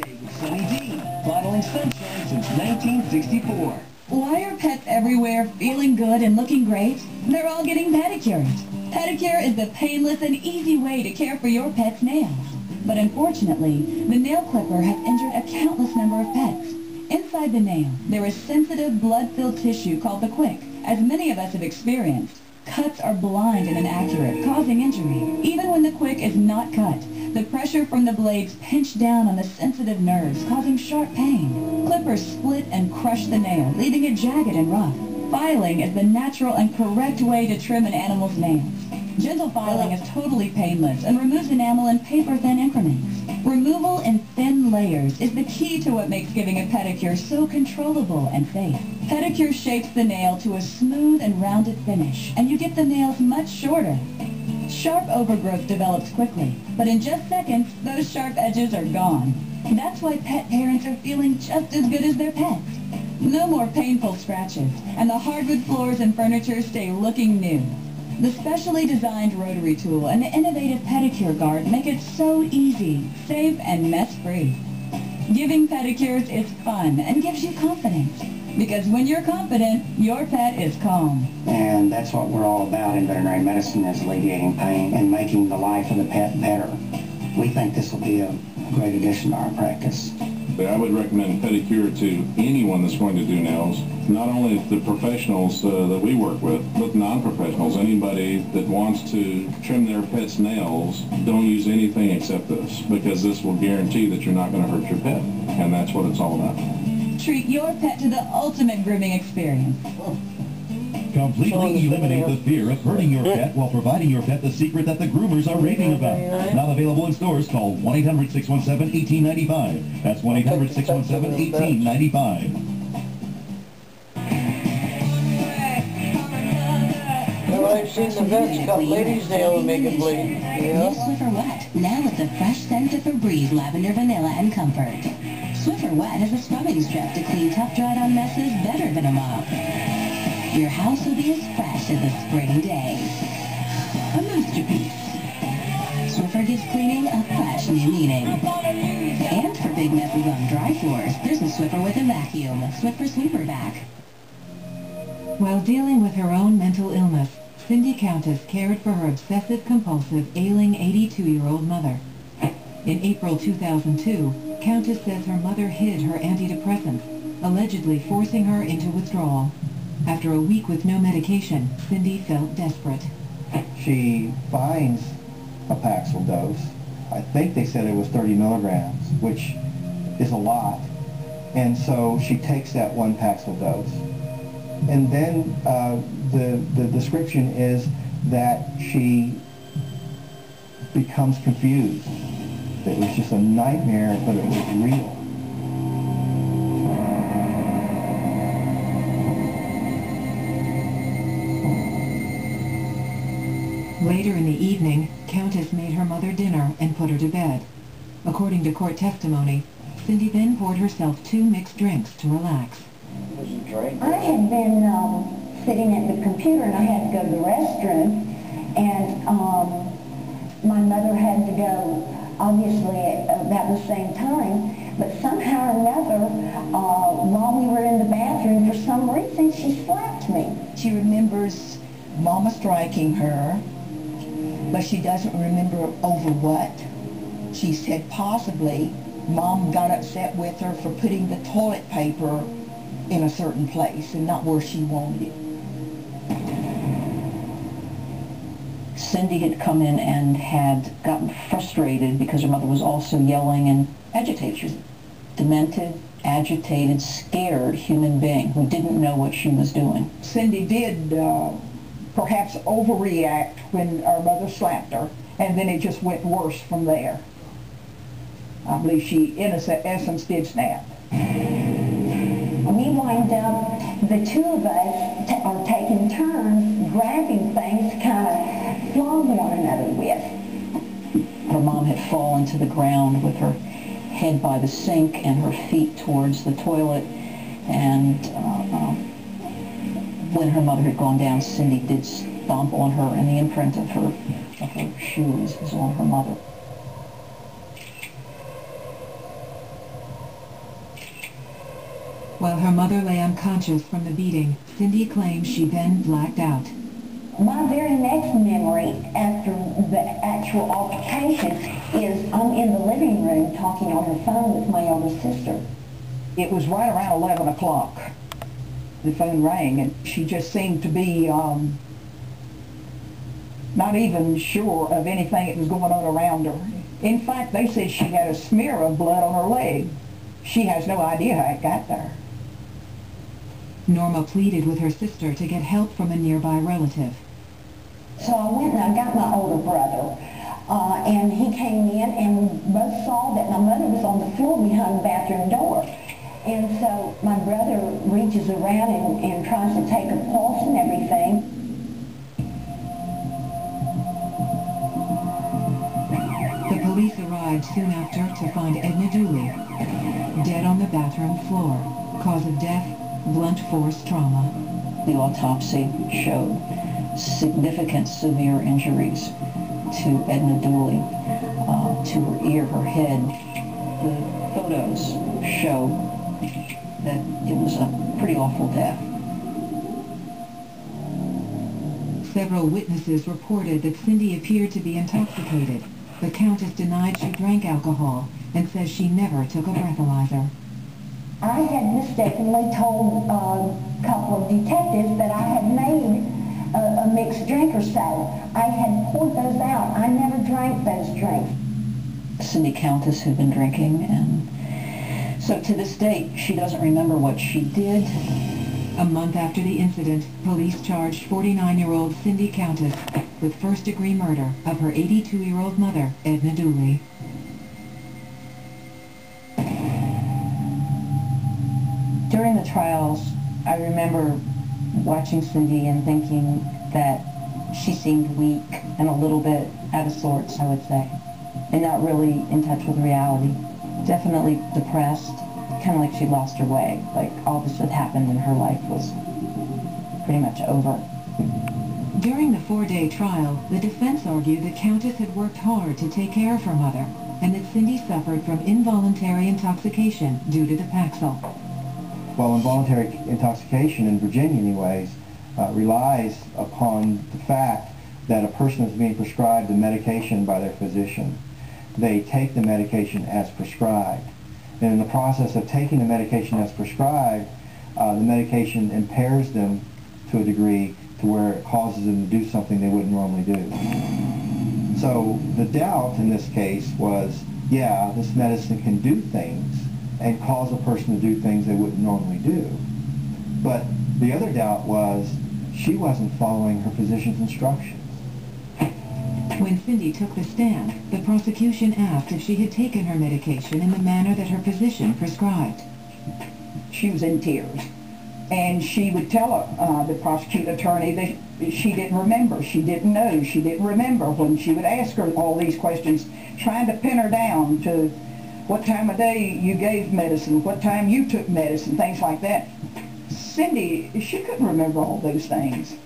Sunny D, bottling sunshine since 1964. Why are pets everywhere feeling good and looking great? They're all getting pedicures. Pedicure is the painless and easy way to care for your pet's nails. But unfortunately, the nail clipper has injured a countless number of pets. Inside the nail, there is sensitive blood-filled tissue called the quick, as many of us have experienced. Cuts are blind and inaccurate, causing injury. Even when the quick is not cut, the pressure from the blades pinch down on the sensitive nerves, causing sharp pain. Clippers split and crush the nail, leaving it jagged and rough. Filing is the natural and correct way to trim an animal's nails. Gentle filing is totally painless and removes enamel in paper-thin increments. Removal in thin layers is the key to what makes giving a pedicure so controllable and safe. Pedicure shapes the nail to a smooth and rounded finish, and you get the nails much shorter. Sharp overgrowth develops quickly, but in just seconds, those sharp edges are gone. That's why pet parents are feeling just as good as their pets. No more painful scratches, and the hardwood floors and furniture stay looking new. The specially designed rotary tool and the innovative pedicure guard make it so easy, safe, and mess-free. Giving pedicures is fun and gives you confidence. Because when you're confident, your pet is calm. And that's what we're all about in veterinary medicine, is alleviating pain and making the life of the pet better. We think this will be a great addition to our practice. I would recommend pedicure to anyone that's going to do nails, not only the professionals that we work with, but non-professionals. Anybody that wants to trim their pet's nails, don't use anything except this, because this will guarantee that you're not going to hurt your pet, and that's what it's all about. Treat your pet to the ultimate grooming experience. Completely eliminate the fear of hurting your pet while providing your pet the secret that the groomers are raving about. Not available in stores, call 1-800-617-1895. That's 1-800-617-1895. Well, I've seen the vets cut ladies' nail and make it bleed. New Swiffer Wet, now with the fresh scent of Febreze, lavender, vanilla, and comfort. Swiffer Wet has a scrubbing strip to clean tough, dried-on messes better than a mop. Your house will be as fresh as a spring day. A masterpiece. Swiffer gives cleaning a fresh new meaning. And for big messes on dry floors, there's a Swiffer with a vacuum, Swiffer Sweeper Vac. While dealing with her own mental illness, Cindy Countess cared for her obsessive-compulsive, ailing 82-year-old mother. In April 2002, Countess says her mother hid her antidepressants, allegedly forcing her into withdrawal. After a week with no medication, Cindy felt desperate. She finds a Paxil dose. I think they said it was 30 milligrams, which is a lot. And so she takes that one Paxil dose. And then the description is that she becomes confused. It was just a nightmare, but it was real. Later in the evening, Countess made her mother dinner and put her to bed. According to court testimony, Cindy then poured herself 2 mixed drinks to relax. Was it drink? I had been sitting at the computer and I had to go to the restroom, and my mother had to go, obviously, at about the same time, but somehow or another, while we were in the bathroom, for some reason, she slapped me. She remembers Mama striking her, but she doesn't remember over what. She said possibly Mom got upset with her for putting the toilet paper in a certain place and not where she wanted it. Cindy had come in and had gotten frustrated because her mother was also yelling and agitated. She was a demented, agitated, scared human being who didn't know what she was doing. Cindy did perhaps overreact when our mother slapped her, and then it just went worse from there. I believe she, in essence, did snap. We wind up, the two of us are taking turns grabbing things to kind of flog one another with. Her mom had fallen to the ground with her head by the sink and her feet towards the toilet, and when her mother had gone down, Cindy did stomp on her, and the imprint of her shoes was on her mother. While her mother lay unconscious from the beating, Cindy claims she then blacked out. My very next memory after the actual altercation is I'm in the living room talking on the phone with my older sister. It was right around 11 o'clock. The phone rang, and she just seemed to be not even sure of anything that was going on around her. In fact, they said she had a smear of blood on her leg. She has no idea how it got there. Norma pleaded with her sister to get help from a nearby relative. So I went and I got my older brother, and he came in, and we both saw that my mother was on the floor behind the bathroom door. And so my brother reaches around and tries to take her pulse and everything. The police arrived soon after to find Edna Dooley dead on the bathroom floor. Cause of death, blunt force trauma. The autopsy showed significant severe injuries to Edna Dooley, to her ear, her head. The photos show that it was a pretty awful death. Several witnesses reported that Cindy appeared to be intoxicated. The Countess denied she drank alcohol and says she never took a breathalyzer. I had mistakenly told a couple of detectives that I had made a mixed drink or so. I had poured those out. I never drank those drinks. Cindy Countess had been drinking, and so to this date, she doesn't remember what she did. A month after the incident, police charged 49-year-old Cindy Countess with first-degree murder of her 82-year-old mother, Edna Dooley. During the trials, I remember watching Cindy and thinking that she seemed weak and a little bit out of sorts, I would say, and not really in touch with reality. Definitely depressed, kind of like she lost her way, like all this that happened in her life was pretty much over. During the 4-day trial, the defense argued that Countess had worked hard to take care of her mother and that Cindy suffered from involuntary intoxication due to the Paxil. Well, involuntary intoxication, in Virginia anyways, relies upon the fact that a person is being prescribed a medication by their physician. They take the medication as prescribed. And in the process of taking the medication as prescribed, the medication impairs them to a degree to where it causes them to do something they wouldn't normally do. So the doubt in this case was, yeah, this medicine can do things and cause a person to do things they wouldn't normally do. But the other doubt was she wasn't following her physician's instructions. When Cindy took the stand, the prosecution asked if she had taken her medication in the manner that her physician prescribed. She was in tears, and she would tell the prosecuting attorney that she didn't remember, she didn't know, she didn't remember when she would ask her all these questions, trying to pin her down to what time of day you gave medicine, what time you took medicine, things like that. Cindy, she couldn't remember all those things.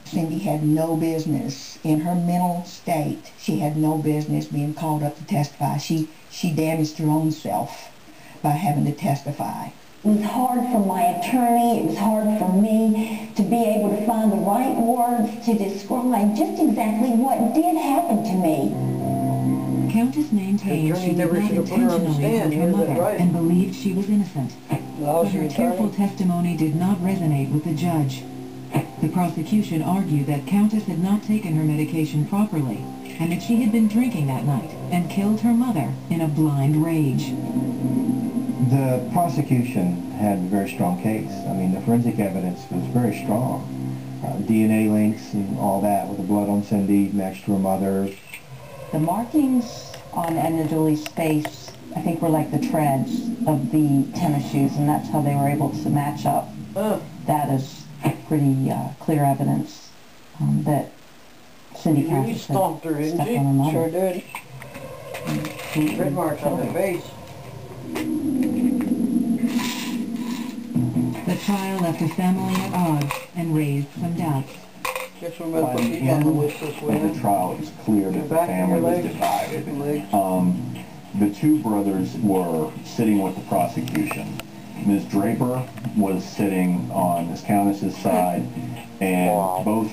Cindy had no business, in her mental state, she had no business being called up to testify. She damaged her own self by having to testify. It was hard for my attorney, it was hard for me to be able to find the right words to describe just exactly what did happen to me. Countess maintained she did not intentionally hurt her mother and believed she was innocent. But her tearful testimony did not resonate with the judge. The prosecution argued that Countess had not taken her medication properly and that she had been drinking that night and killed her mother in a blind rage. The prosecution had a very strong case. I mean, the forensic evidence was very strong. DNA links and all that with the blood on Cindy matched to her mother. The markings on Edna Dooley's face, I think, were like the treads of the tennis shoes, and that's how they were able to match up. That is pretty clear evidence that Cindy Countess stomped her, didn't stepped she? on her mother. Sure did. Tread marks on her face. The trial left the family at odds and raised some doubts. Just By remember the what you got end the of whistle swinging. the trial, it was clear that the family was divided. The two brothers were sitting with the prosecution, Ms. Draper was sitting on Ms. Countess's side, and both